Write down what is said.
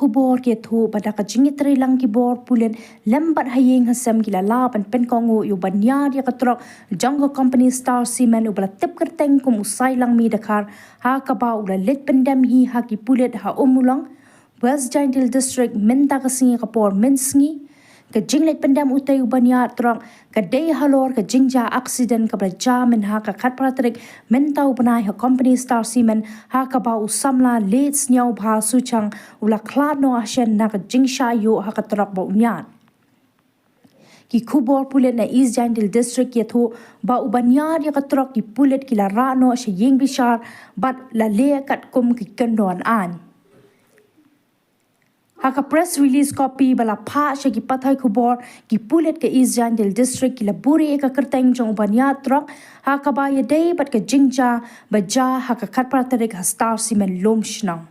kubor ke thu pada ka jingitri lang kibor pulen lembat hayeng hasam gila la pan pen kongu yu banya dia katrok janggo company Star Cement ubala tip kerteng kum usai lang mi dakar ha ka ba ula let pendam hi ha ki pulet ha umulang West Jaintil District minta ka singi kapor minsingi ka jinglet pendam utai ubanya trok ka day halor ka jingja accident ka bla min ha ka khat pratrik minta ubanai ha company Star Cement ha ka ba usamla lets nyau bha suchang ula klad no ashen na ka jingsha yo ha ka trok ba unyan ki kubor pulet na East Jaintil District yathu ba ubanya ya ka trok ki pulet ki la rano ashe yeng bishar bat la le kat kum ki kendon an Haka press release copy bala pha she ki pathai khubor ki pulet ke East Jaintil District ki laburi eka kerteng jong banya trok haka ba ye day bat ke jingja baja haka khatpra tarik Star Cement lom shnang